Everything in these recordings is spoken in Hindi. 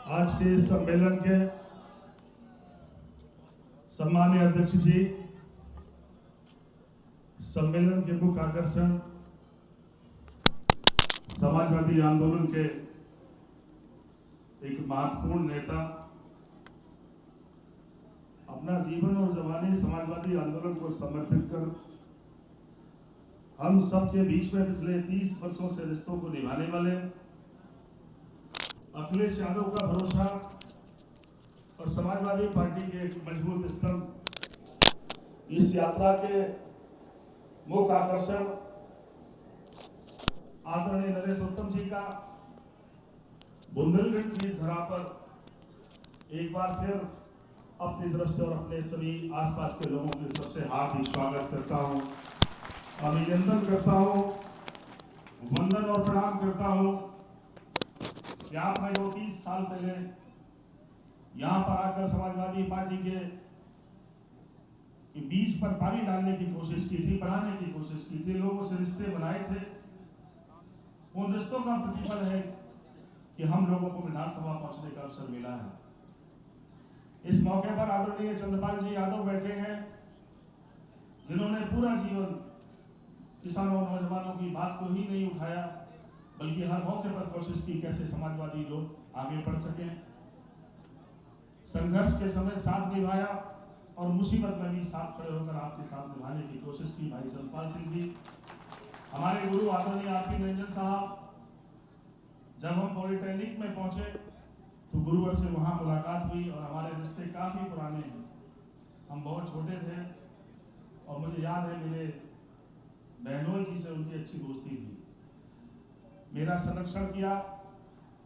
आज के इस सम्मेलन के सम्मानीय अध्यक्ष जी, सम्मेलन के मुख्य आकर्षण समाजवादी आंदोलन के एक महत्वपूर्ण नेता, अपना जीवन और जवानी समाजवादी आंदोलन को समर्पित कर हम सबके बीच में पिछले 30 वर्षों से रिश्तों को निभाने वाले अखिलेश यादव का भरोसा और समाजवादी पार्टी के एक मजबूत स्तंभ, इस यात्रा के मुख्य आकर्षण आदरणीय नरेश उत्तम जी का बुंदेलखंड की इस धरा पर एक बार फिर अपनी तरफ से और अपने सभी आसपास के लोगों की तरफ से हार्दिक स्वागत करता हूं, अभिनंदन करता हूं, वंदन और प्रणाम करता हूं कि आपने जो 30 साल पहले यहां पर आकर समाजवादी पार्टी के बीज पर पानी डालने की कोशिश की थी, बनाने की कोशिश की थी, लोगों से रिश्ते बनाए थे, उन रिश्तों का प्रतिफल है कि हम लोगों को विधानसभा पहुंचने का अवसर मिला है। इस मौके पर आदरणीय चंद्रपाल जी यादव बैठे हैं, जिन्होंने पूरा जीवन किसानों और नौजवानों की बात को ही नहीं उठाया, बल्कि हर मौके पर कोशिश की कैसे समाजवादी लोग आगे बढ़ सके, संघर्ष के समय साथ निभाया और मुसीबत में भी साथ खड़े होकर आपके साथ निभाने की कोशिश की। भाई चंद्रपाल सिंह जी, हमारे गुरु आदरणीय आरपी निरंजन साहब, जब हम पॉलिटेक्निक में पहुंचे तो गुरुवर से वहां मुलाकात हुई और हमारे रिश्ते काफी पुराने हैं। हम बहुत छोटे थे और मुझे याद है मेरे बहनोई जी से उनकी अच्छी दोस्ती थी, मेरा संरक्षण किया,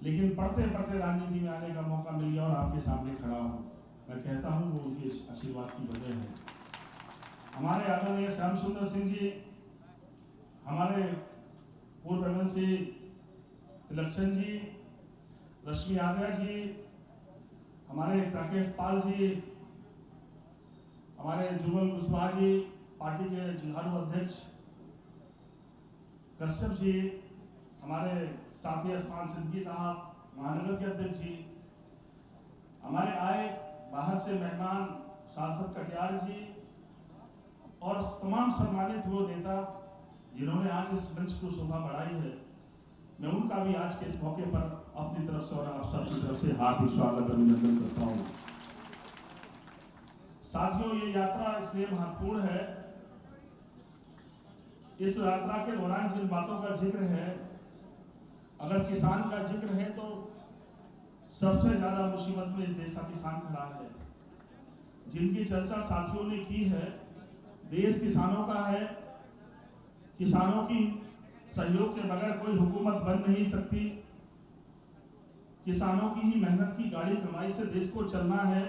लेकिन पढ़ते पढ़ते राजनीति में आने का मौका मिल गया और आपके सामने खड़ा हूं। मैं कहता हूं वो उनके आशीर्वाद की वजह है। हमारे आदरणीय श्याम सुंदर सिंह जी, हमारे पूर्व एमएलसी तिलक्षण जी, रश्मि आर्या जी, हमारे राकेश पाल जी, हमारे जुगल कुशवाहा जी, पार्टी के जुझारू अध्यक्ष कश्यप जी, हमारे साथी अस्मान सिद्दीकी साहब, महानगर के अध्यक्ष जी, हमारे आए बाहर से मेहमान सांसद कटियार जी और तमाम सम्मानित वो नेता जिन्होंने आज इस मंच को शोभा बढ़ाई है, मैं उनका भी आज के इस मौके पर अपनी तरफ से और आप सबकी तरफ से हार्दिक स्वागत अभिनंदन करता हूं। साथियों, ये यात्रा इसलिए महत्वपूर्ण है, इस यात्रा के दौरान जिन बातों का जिक्र है, अगर किसान का जिक्र है तो सबसे ज्यादा मुसीबत में इस देश का किसान खड़ा है। जिनकी चर्चा साथियों ने की है, देश किसानों का है, किसानों की सहयोग के बगैर कोई हुकूमत बन नहीं सकती, किसानों की ही मेहनत की गाड़ी कमाई से देश को चलना है।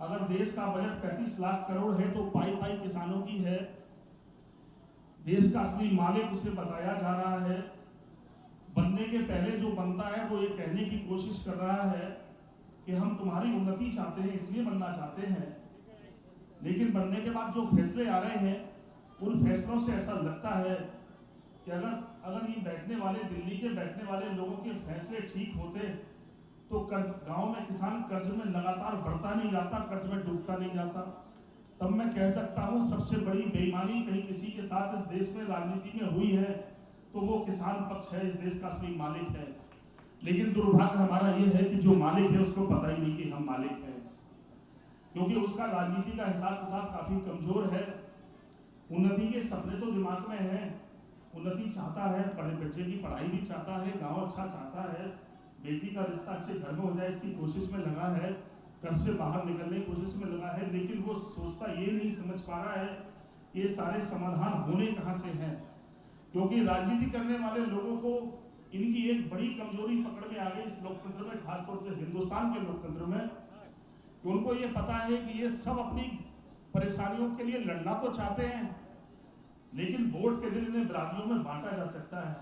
अगर देश का बजट 35 लाख करोड़ है तो पाई पाई किसानों की है। देश का असली मालिक उसे बताया जा रहा है, बनने के पहले जो बनता है वो ये कहने की कोशिश कर रहा है कि हम तुम्हारी उन्नति चाहते हैं, इसलिए बनना चाहते हैं, लेकिन बनने के बाद जो फैसले आ रहे हैं उन फैसलों से ऐसा लगता है कि अगर ये बैठने वाले, दिल्ली के बैठने वाले लोगों के फैसले ठीक होते तो गांव में किसान कर्ज में लगातार बढ़ता नहीं जाता, कर्ज में डूबता नहीं जाता। तब मैं कह सकता हूं सबसे बड़ी बेईमानी कहीं किसी के साथ इस देश में राजनीति में हुई है तो वो किसान पक्ष है, इस देश का असली मालिक है। लेकिन दुर्भाग्य हमारा ये है कि जो मालिक है उसको पता ही नहीं कि हम मालिक हैं, क्योंकि उसका राजनीति का हिसाब किताब काफी कमजोर है। उन्नति के सपने तो दिमाग में है, उन्नति चाहता है, बच्चे की पढ़ाई भी चाहता है, गांव अच्छा चाहता है, बेटी का रिश्ता अच्छे घर में हो जाए इसकी कोशिश में लगा है, घर से बाहर निकलने की कोशिश में लगा है, लेकिन वो सोचता ये नहीं समझ पा रहा है ये सारे समाधान होने कहां से हैं। क्योंकि राजनीति करने वाले लोगों को इनकी एक बड़ी कमजोरी पकड़ में आ गई इस लोकतंत्र में, खासतौर से हिंदुस्तान के लोकतंत्र में, कि उनको ये पता है कि ये सब अपनी परेशानियों के लिए लड़ना तो चाहते हैं, लेकिन वोट के दिन इन्हें बिरादरियों में बांटा जा सकता है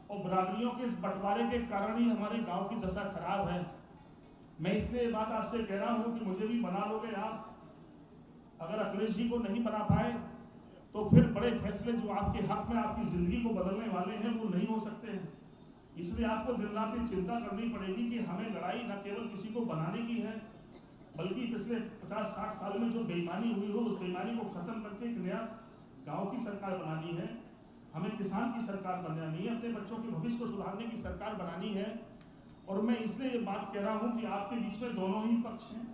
और बिरादरियों के इस बंटवारे के कारण ही हमारे गांव की दशा खराब है। मैं इसलिए ये बात आपसे कह रहा हूं कि मुझे भी बना लोगे आप, अगर अखिलेश जी को नहीं बना पाए तो फिर बड़े फैसले जो आपके हक में आपकी जिंदगी को बदलने वाले हैं वो नहीं हो सकते हैं। इसलिए आपको दिन रात ये चिंता करनी पड़ेगी कि हमें लड़ाई न केवल किसी को बनाने की है, बल्कि पिछले 50-60 साल में जो बेईमानी हुई हो उस बेईमानी को खत्म करके एक नया गांव की सरकार बनानी है। हमें किसान की सरकार बनानी है, अपने बच्चों के भविष्य को सुधारने की सरकार बनानी है। और मैं इसलिए ये बात कह रहा हूं कि आपके बीच में दोनों ही पक्ष हैं।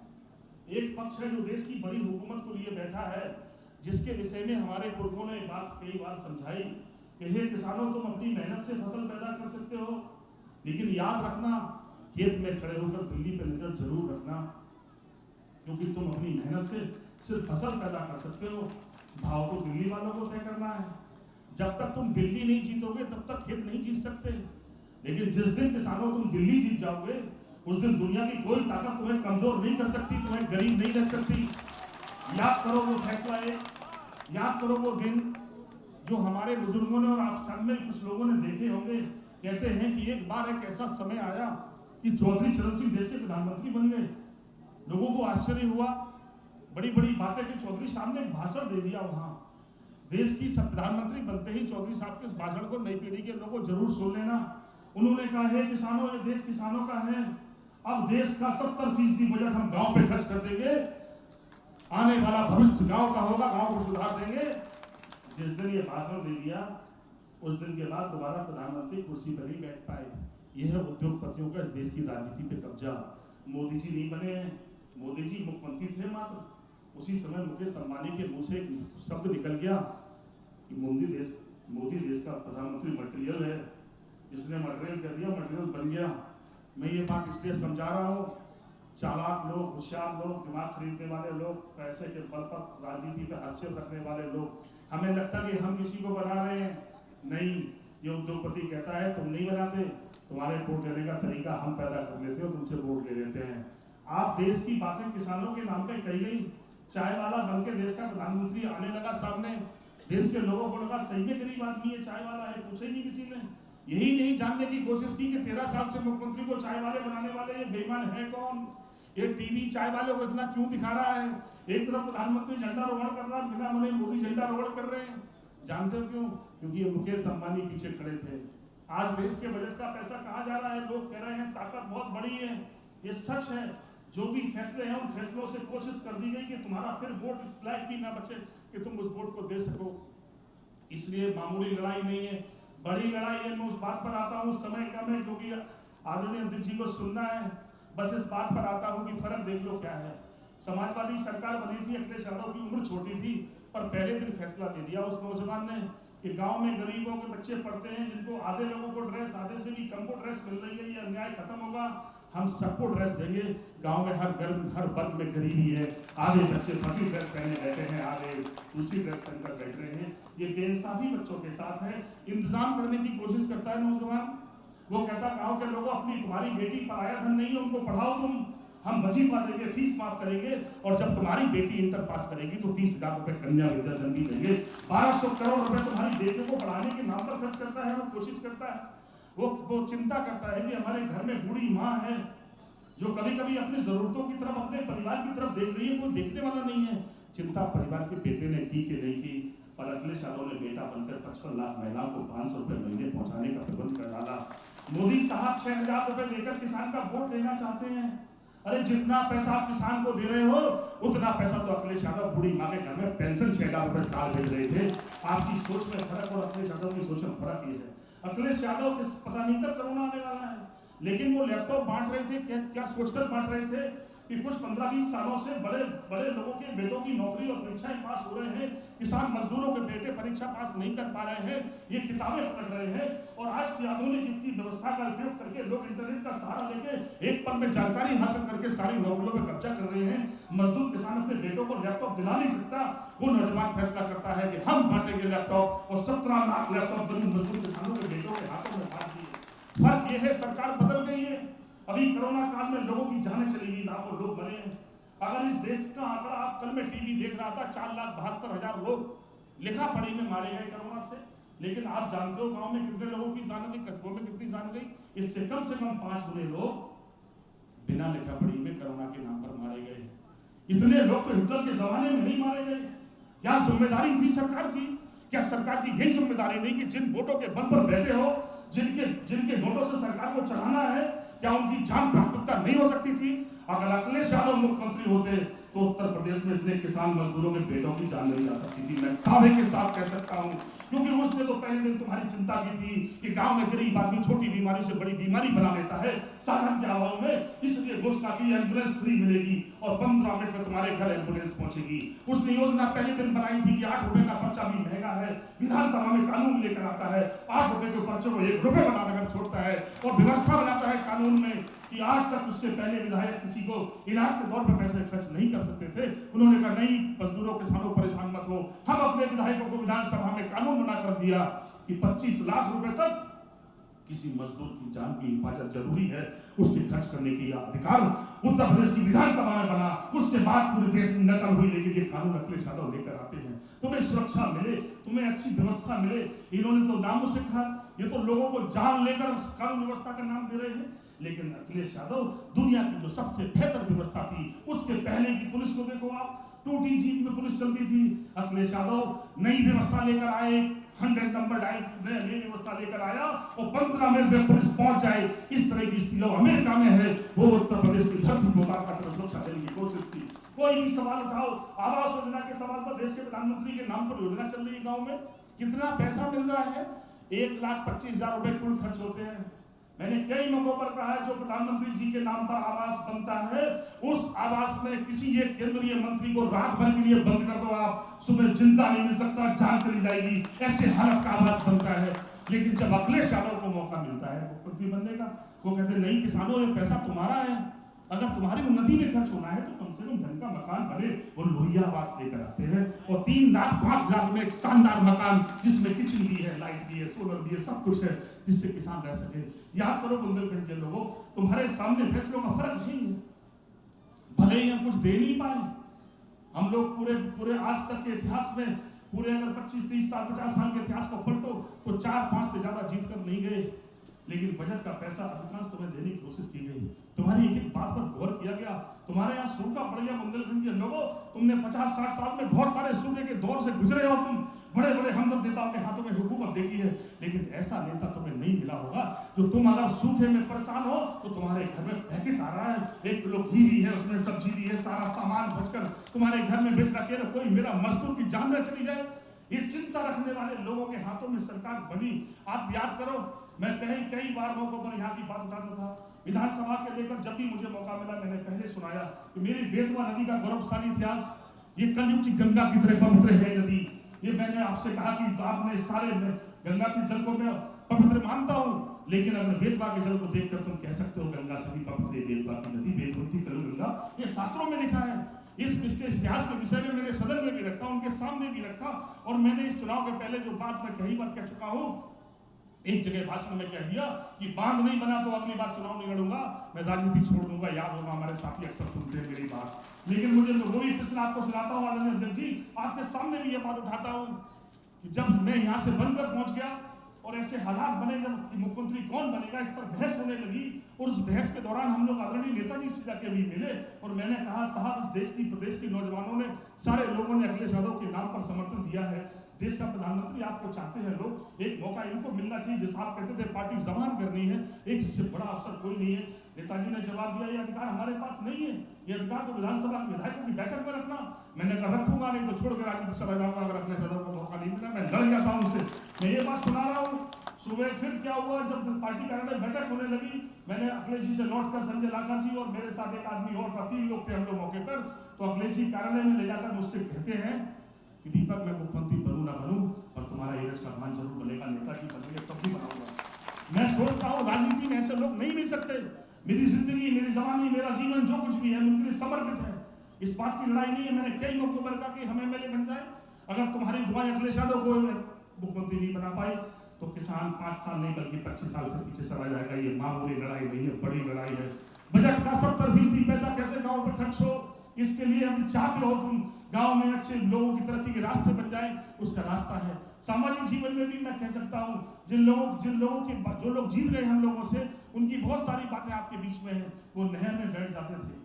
एक पक्ष है जो देश की बड़ी हुकूमत को लिए बैठा है, जिसके विषय में हमारे पुरखों ने बात कई बार समझाई कि हे किसानों, तुम अपनी मेहनत से फसल पैदा कर सकते हो, लेकिन याद रखना खेत में खड़े होकर दिल्ली पर नजर जरूर रखना, क्योंकि तुम अपनी मेहनत से सिर्फ फसल पैदा कर सकते हो, भाव तो दिल्ली वालों को तय करना है। जब तक तुम दिल्ली नहीं जीतोगे तब तक खेत नहीं जीत सकते, लेकिन जिस दिन किसानों तुम दिल्ली जीत जाओगे उस दिन दुनिया की कोई ताकत तुम्हें कमजोर नहीं कर सकती, तुम्हें गरीब नहीं रख सकती। याद करो वो फैसला, याद करो वो दिन जो हमारे बुजुर्गों ने और आप सब में कुछ लोगों ने देखे होंगे। कहते हैं कि एक बार एक ऐसा समय आया कि चौधरी चरण सिंह देश के प्रधानमंत्री बन गए। लोगों को आश्चर्य हुआ, बड़ी बड़ी बातें कि चौधरी साहब ने भाषण दे दिया वहां। देश की प्रधानमंत्री बनते ही चौधरी साहब के इस भाषण को नई पीढ़ी के लोगों जरूर सुन लेना। उन्होंने कहा है किसानों, ये देश किसानों का है, अब देश का 70% बजट हम गांव पे खर्च कर देंगे, आने वाला भविष्य गांव का होगा, गांव को सुधार देंगे। जिस दिन ये भाषण दे दिया उस दिन के बाद दोबारा प्रधानमंत्री कुर्सी पर नहीं बैठ पाए। यह है उद्योगपतियों का इस देश की राजनीति पे कब्जा। मोदी जी नहीं बने हैं, मोदी जी मुख्यमंत्री थे मात्र। उसी समय मुकेश अंबानी के मुंह से एक शब्द निकल गया कि मोदी देश का प्रधानमंत्री मटेरियल है, जिसने मटेरियल कह दिया मटेरियल बन गया। मैं ये बात इसलिए समझा रहा हूँ, चालाक लोग, होशियार लोग, दिमाग खरीदने वाले लोग, पैसे के बल पर राजनीति पे हस्तक्षेप रखने वाले लोग, हमें लगता कि हम किसी को बना रहे हैं। नहीं, ये उद्योगपति कहता है तुम नहीं बनाते, तुम्हारे वोट देने का तरीका हम पैदा कर लेते हो, तुमसे वोट ले लेते हैं। आप देश की बातें किसानों के नाम पे कही गई, चाय वाला बन के देश का प्रधानमंत्री आने लगा सामने, देश के लोगों को लगा सही में गरीब आदमी है, चाय वाला है, पूछे नहीं किसी ने। यही नहीं जानने की कोशिश की कि 13 साल से मुख्यमंत्री को चाय वाले बनाने वाले ये बेईमान है कौन, ये टीवी चाय वाले को इतना क्यों दिखा रहा है। एक तरफ प्रधानमंत्री झंडारोहण कर रहा है, बिना मने मोदी झंडारोहण कर रहे हैं। जानते हो क्यों? क्योंकि ये मुकेश अंबानी पीछे खड़े थे। आज देश के बजट का पैसा कहाँ जा रहा है? लोग कह रहे हैं ताकत बहुत बड़ी है, ये सच है। जो भी फैसले हैं उन फैसलों से कोशिश कर दी गई कि तुम्हारा फिर वोट इस लायक भी ना बचे कि तुम उस वोट को दे सको। इसलिए मामूली लड़ाई नहीं है, बड़ी लड़ाई है। मैं उस बात पर आता हूँ, समय कम है क्योंकि आदरणीय अध्यक्ष जी को सुनना है, बस इस बात पर आता हूँ कि फर्क देख लो क्या है। समाजवादी सरकार बनी थी, अखिलेश यादव की उम्र छोटी थी, पर पहले दिन फैसला ले लिया उस नौजवान ने कि गांव में गरीबों के बच्चे पढ़ते हैं, जिनको आधे लोगों को ड्रेस, आधे से भी कम को ड्रेस मिल रही है, ये अन्याय खत्म होगा, हम सबको ड्रेस देंगे। गांव में हर वर्ग में गरीबी है, आधे बच्चे फटी ड्रेस पहने बैठे हैं, आधे दूसरी ड्रेस पहनकर बैठ रहे हैं। ये बेइंसाफी बच्चों के साथ है। इंतजाम करने की कोशिश करता है नौजवान, वो कहता गांव के लोगों, अपनी तुम्हारी बेटी पराया धन नहीं है, उनको पढ़ाओ तुम, हम वजीफा देंगे, फीस माफ करेंगे, और जब तुम्हारी बेटी इंटर पास करेगी तो 30,000 रुपए कन्या विद्याधन भी देंगे। 1200 करोड़ रुपए तुम्हारी बेटी को पढ़ाने के नाम पर खर्च करता है। वो कोशिश करता है, वो चिंता करता है कि हमारे घर में बूढ़ी माँ है जो कभी कभी अपनी जरूरतों की तरफ, अपने परिवार की तरफ देख रही है, कोई देखने वाला नहीं है। चिंता परिवार के बेटे ने की कि नहीं की, पर अखिलेश यादव ने बेटा बनकर 55 लाख महिलाओं को 500 रुपए महीने पहुंचाने का प्रबंध कर डाला। मोदी साहब 6,000 रुपए देकर किसान का वोट लेना चाहते हैं। अरे जितना पैसा आप किसान को दे रहे हो उतना पैसा तो अखिलेश यादव बूढ़ी माँ के घर में पेंशन 6,000 रुपए साल भेज रहे थे। आपकी सोच में फर्क और अखिलेश यादव की सोच में फर्क ये है। अखिलेश यादव पता नहीं कब कोरोना आने वाला है, लेकिन वो लैपटॉप बांट रहे थे, क्या सोचकर बांट रहे थे कि कुछ 15-20 सालों से बड़े लोगों के बेटों की नौकरी और परीक्षाएं पास हो रहे हैं, किसान मजदूरों के बेटे परीक्षा पास नहीं कर पा रहे हैं, ये किताबें पढ़ रहे हैं, और आज की आधुनिक युग की व्यवस्था का उपयोग करके लोग इंटरनेट का सहारा लेके एक पल में जानकारी हासिल करके सारी नौकरियों पर कब्जा कर रहे हैं। मजदूर किसान अपने बेटों को लैपटॉप दिला नहीं सकता, वो नौजवान फैसला करता है कि हम बांटेंगे लैपटॉप, और 17 लाख लैपटॉप गरीब मजदूर किसानों के बेटों के हाथों में बांट दिए। फर्क यह है, सरकार बदल गई है। अभी कोरोना काल में लोगों की जानें चली गई, लाखों लोग मरे हैं। अगर इस देश का आंकड़ा, आप कल में टीवी देख रहा था, 4,72,000 लोग लिखा पढ़ी में मारे गए कोरोना से। लेकिन आप जानते हो गांव में कितने लोगों की जान गई, कस्बों में कितनी जान गई? इससे कम से कम 5 गुने लोग बिना लिखा पढ़ी में कोरोना के नाम पर मारे गए। इतने लोग तो हिटलर के जमाने में नहीं मारे गए। क्या जिम्मेदारी थी सरकार की? क्या सरकार की यही जिम्मेदारी नहीं कि जिन वोटों के बल पर बैठे हो, जिनके जिनके नोटों से सरकार को चलाना है, क्या उनकी जान प्राथमिकता नहीं हो सकती थी? अगर अखिलेश यादव मुख्यमंत्री होते तो उत्तर प्रदेश में इतने किसान मजदूरों के बेटों की जान नहीं जा सकती थी। मैं दावे के साथ कह सकता हूं, क्योंकि उसने तो पहले दिन तुम्हारी चिंता की थी कि गांव में गरीब आदमी छोटी बीमारी से बड़ी बीमारी बना लेता है साधन के अभाव में, इसलिए घोषणा की एम्बुलेंस फ्री मिलेगी और 15 मिनट में तुम्हारे घर एम्बुलेंस पहुंचेगी। उसने योजना पहले दिन बनाई थी कि 8 रुपए का पर्चा भी महंगा है, विधानसभा में कानून लेकर आता है, 8 रुपए के पर्चे को 1 रुपए बनाकर छोड़ता है और व्यवस्था बनाता है कानून में कि आज तक उसके पहले विधायक किसी को इलाज के तौर पर पैसे खर्च नहीं कर सकते थे। उन्होंने कहा नहीं, मजदूरों किसानों परेशान मत हो। हम अपने विधायकों को विधानसभा में कानून बनाकर दिया कि 25 लाख रुपए तक किसी मजदूर की जान की हिफाजत जरूरी है, उसके खर्च करने की अधिकार उत्तर प्रदेश की विधानसभा में बना। उसके बाद पूरे देश में नकल हुई, लेकिन ये कानून अखिलेश यादव लेकर आते हैं। तुम्हें सुरक्षा मिले, तुम्हें अच्छी व्यवस्था मिले। इन्होंने तो नामों से कहा, ये तो लोगों को जान लेकर कानून व्यवस्था का नाम दे रहे हैं। लेकिन अखिलेश यादव दुनिया की जो सबसे बेहतर व्यवस्था थी, उसके पहले की पुलिस को देखो आप, टूटी जीप में पुलिस चलती थी। अखिलेश यादव नई व्यवस्था लेकर आए, 100 नंबर डायल नई व्यवस्था लेकर आया और 15 मिनट में पुलिस पहुंच जाए। इस तरह की स्थिति अमेरिका में है, वो उत्तर प्रदेश की धरती को उतार सुरक्षा देने की कोशिश की। कोई भी सवाल उठाओ, आवास योजना के सवाल पर देश के प्रधानमंत्री के नाम पर योजना चल रही है, गाँव में कितना पैसा मिल रहा है? 1,25,000 रुपए कुल खर्च होते हैं। मैंने कई मौकों पर कहा है, जो प्रधानमंत्री जी के नाम पर आवास बनता है, उस आवास में किसी एक केंद्रीय मंत्री को रात भर के लिए बंद कर दो आप, सुबह जिंदा नहीं मिल सकता, जान चली जाएगी, ऐसे हालत का आवास बनता है। लेकिन जब अखिलेश यादव को मौका मिलता है मुख्यमंत्री बनने का, वो कहते नहीं किसानों, ये पैसा तुम्हारा है, अगर तुम्हारी उन्नति में खर्च होना है तो कम से कम ढंग का मकान बने। वो लोहिया आवास लेकर आते हैं और 3,05,000 में एक शानदार मकान, जिसमें किचन भी है, लाइट भी है, सोलर भी है, सब कुछ है, जिससे किसान रह सके। याद करो बुंदेलखंड के लोगों, तुम्हारे सामने फैसलों का फर्क नहीं है, भले ही हम कुछ दे नहीं पाए। हम लोग पूरे आज तक के इतिहास में, पूरे अगर 25, 30 साल, 50 साल के इतिहास को पलटो तो 4-5 से ज्यादा जीत कर नहीं गए। लेकिन बजट का पैसा अधिकांश तुम्हें देने की कोशिश की गई, तुम्हारी एक एक बात पर गौर किया गया। तुम्हारे यहाँ सूखा पड़ गया बुंदेलखंड के लोगों, तुमने 50-60 साल में बहुत सारे सूखे के दौर से गुजरे हो, तुम बड़े बड़े हमदर्द नेताओं के हाथों में हुकूमत देखी है, लेकिन ऐसा नेता तुम्हें नहीं मिला होगा जो तुम अगर सूखे में परेशान हो तो तुम्हारे घर में पैकेट आ रहा है, 1 किलो घी भी है, उसमें सब्जी भी है, सारा सामान बचकर तुम्हारे घर में बेच रखे, कोई मेरा मजदूर की जान न चली जाए। ये चिंता रखने वाले लोगों के हाथों में सरकार बनी। आप याद करो, मैं कई बार मौकों पर यहाँ की बात उठाता था, विधानसभा के लेकर जब भी मुझे मौका मिला मैंने पहले सुनाया कि मेरी बेतवा नदी का गौरवशाली इतिहास, ये कलयुग की गंगा की तरह पवित्र है नदी। ये मैंने आपसे कहा कि आपने सारे गंगा के जल को मैं पवित्र मानता हूँ, लेकिन अगर बेतवा के जल को देखकर तुम कह सकते हो गंगा से भी पवित्र है बेतवा की नदी, बेतवंती कलयुगंगा, ये शास्त्रों में लिखा है। इस इतिहास के विषय में मैंने सदन में भी रखा, उनके सामने भी रखा, और मैंने इस चुनाव के पहले जो बात मैं कई बार कह चुका हूँ, एक जगह भाषण में कह दिया कि बांध नहीं बना तो अगली बार चुनाव नहीं लड़ूंगा, मैं राजनीति छोड़ दूंगा। याद होगा, हमारे साथी अक्सर सुनते हैं मेरी बात, लेकिन मुझे वो भी प्रश्न आपको सुनाता हूँ आदरणीय अध्यक्ष जी, आपके सामने भी ये बात उठाता हूँ कि जब मैं यहाँ से बनकर पहुंच गया और ऐसे हालात बने जब मुख्यमंत्री कौन बनेगा इस पर बहस होने लगी, और उस बहस के दौरान हम लोग आदरणीय नेताजी से जाके भी मिले और मैंने कहा साहब, इस देश की प्रदेश के नौजवानों ने, सारे लोगों ने अखिलेश यादव के नाम पर समर्थन दिया है, देश का प्रधानमंत्री आपको चाहते हैं लोग, एक मौका इनको मिलना चाहिए। जैसा आप कहते थे पार्टी जमान करनी है, एक इससे बड़ा अवसर कोई नहीं है। नेताजी ने जवाब दिया, ये अधिकार हमारे पास नहीं है, ये अधिकार तो विधानसभा के विधायकों की बैठक में रखना। मैंने कहा रखूंगा, नहीं तो छोड़ कर राजनीति चला जाऊंगा अगर अखिलेश यादव को मौका नहीं मिला। मैं लड़ गया था उनसे, मैं ये बात सुना रहा हूँ। सुबह फिर क्या हुआ, जब पार्टी कार्यालय बैठक होने लगी, मैंने अखिलेश जी से लौट कर, संजय लाकर जी और मेरे साथ एक आदमी और था, 3 लोग थे हम लोग मौके पर, तो अखिलेश जी कार्यालय में ले जाकर मुझसे कहते हैं कि दीपक, मैं मुख्यमंत्री बनूं ना बनूं पर तुम्हारा ईरज का भान जरूर बनेगा, नेताजी बनेंगे तब भी बनाऊंगा। मैं सोचता हूँ राजनीति में ऐसे लोग नहीं मिल सकते। मेरी जिंदगी, मेरी जवानी, मेरा जीवन जो कुछ भी है उनके लिए समर्पित है। इस बात की लड़ाई नहीं है। मैंने कई मौकों पर कहा कि हम एमएलए बन जाए, अगर तुम्हारी दुआएं अखिलेश यादव को मुख्यमंत्री नहीं बना पाए तो किसान 5 साल नहीं बल्कि 25 साल से पीछे चला जाएगा। ये मामूली लड़ाई नहीं है, बड़ी लड़ाई है। बजट का 70% पैसा कैसे गाँव पर खर्च हो, इसके लिए यदि चाहते हो तुम गांव में अच्छे लोगों की तरक्की के रास्ते बन जाए, उसका रास्ता है। सामाजिक जीवन में भी मैं कह सकता हूं, जो लोग जीत गए हम लोगों से, उनकी बहुत सारी बातें आपके बीच में है। वो नहर में बैठ जाते थे,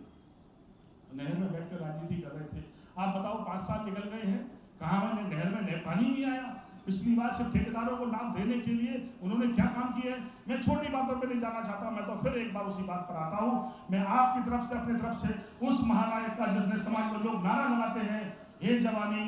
नहर में बैठकर राजनीति कर रहे थे। आप बताओ 5 साल निकल गए हैं, कहाँ नहर में पानी नहीं आया, पिछली बार सिर्फ ठेकेदारों को लाभ देने के लिए उन्होंने क्या काम किया है, मैं छोटी बातों पे नहीं जाना चाहता। मैं तो फिर एक बार उसी बात पर आता हूँ। मैं आपकी तरफ से, अपनी तरफ से उस महानायक का जिसने समाज में लोग नारा लगाते हैं, हे जवानी,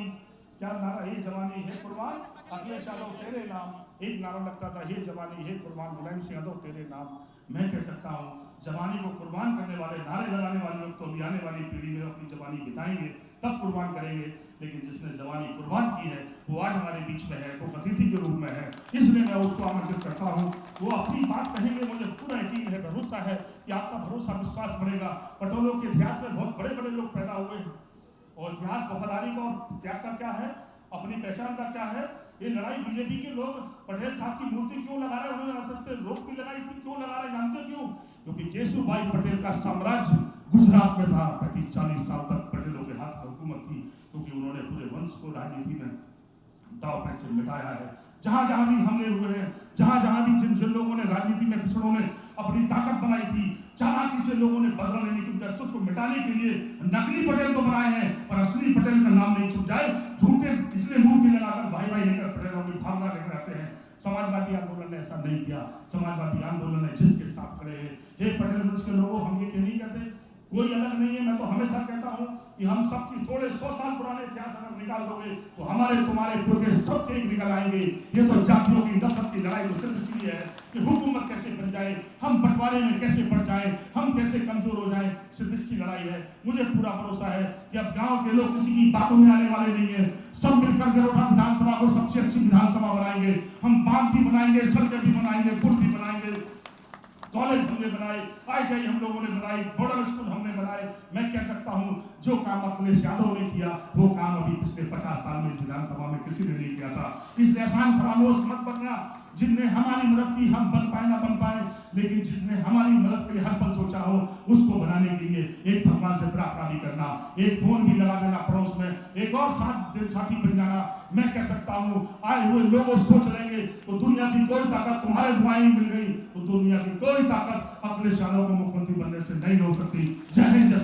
क्या नारा, हे जवानी हे कुर्बान अखिलेश यादव तेरे नाम, एक नारा लगता था, हे जवानी हे कुर्बान मुलायम सिंह यादव तेरे नाम। मैं कह सकता हूँ जवानी को कुर्बान करने वाले, नारे लगाने वाले लोग तो अभी आने वाली पीढ़ी में अपनी जवानी बिताएंगे, तब कुर्बान करेंगे। लेकिन जिसने जवानी कुर्बान की है वो आज हमारे बीच में है, वो अतिथि के रूप में है, इसलिए मैं उसको आमंत्रित करता हूँ। वो अपनी बात कहेंगे, मुझे पूरा यकीन है, भरोसा है कि आपका भरोसा विश्वास बढ़ेगा। पटोलों के इतिहास में बहुत बड़े बड़े लोग पैदा हुए हैं और इतिहास वफादारी का और त्याग का क्या है, अपनी पहचान का क्या है। ये लड़ाई बीजेपी के लोग पटेल साहब की मूर्ति क्यों लगा रहे हैं, उन्होंने आरएसएस पे रोक भी लगाई थी, क्यों लगा रहे जानते क्यों? क्योंकि केशुभाई पटेल का साम्राज्य गुजरात में था, 35-40 साल तक पटेलों के हाथ में हुकूमत थी, क्योंकि उन्होंने पूरे वंश को राजनीति में दांव पे से मिटाया है। जहां जहां भी हमले हुए हैं, जहां जहां भी जिन जिन लोगों ने राजनीति में पिछड़ों ने अपनी ताकत बनाई थी, चालाकी से लोगों ने बदला लेने की अस्तित्व को मिटाने के लिए नकली पटेल तो बनाए हैं, पर असली पटेल का नाम नहीं छुप जाए। झूठे इसलिए मूर्ति लगाकर भाई भाई लेकर पटेलों की भावना लेकर आते हैं। समाजवादी आंदोलन ने ऐसा नहीं किया। समाजवादी आंदोलन ने जिसके साथ खड़े हैं, हे पटेल वंश के लोगों, हम ये नहीं कहते कोई अलग नहीं है। मैं तो हमेशा कहता हूं कि हम सबकी थोड़े 100 साल पुराने इतिहास अगर निकाल दोगे तो हमारे तुम्हारे पुरखे सब एक निकल आएंगे। ये तो जातियों की नफरत की लड़ाई तो सिर्फ इसलिए है कि हुकूमत कैसे बन जाए, हम बंटवारे में कैसे बढ़ जाए, हम कैसे कमजोर हो जाए, सिर्फ इसकी लड़ाई है। मुझे पूरा भरोसा है कि अब गांव के लोग किसी की बातों में आने वाले नहीं है। सब मिलकर गरोठा विधानसभा को सबसे अच्छी विधानसभा बनाएंगे। हम बांध भी बनाएंगे, सड़कें भी बनाएंगे, पुल भी बनाएंगे, कॉलेज हमने बनाए, ITI हम लोगों ने बनाई, मॉडल स्कूल हमने बनाए। मैं कह सकता हूं जो काम अखिलेश यादव ने किया वो काम अभी पिछले 50 साल में इस विधानसभा में किसी ने नहीं किया था। इसलिए आसान फरामोश मत बनना। जिनने हमारी मदद की, हम बन पाए ना बन पाए, लेकिन जिसने हमारी मदद के लिए हर पल सोचा हो, उसको बनाने के लिए एक भगवान से प्रार्थना भी करना, एक फोन भी लगा देना पड़ोस में, एक और साथी बन जाना। मैं कह सकता हूं आए हुए लोग सोच लेंगे तो दुनिया की कोई ताकत, तुम्हारे दुआएं मिल गई तो दुनिया की कोई ताकत अखिलेश यादव को मुख्यमंत्री बनने से नहीं रोक सकती। जय हिंद, जय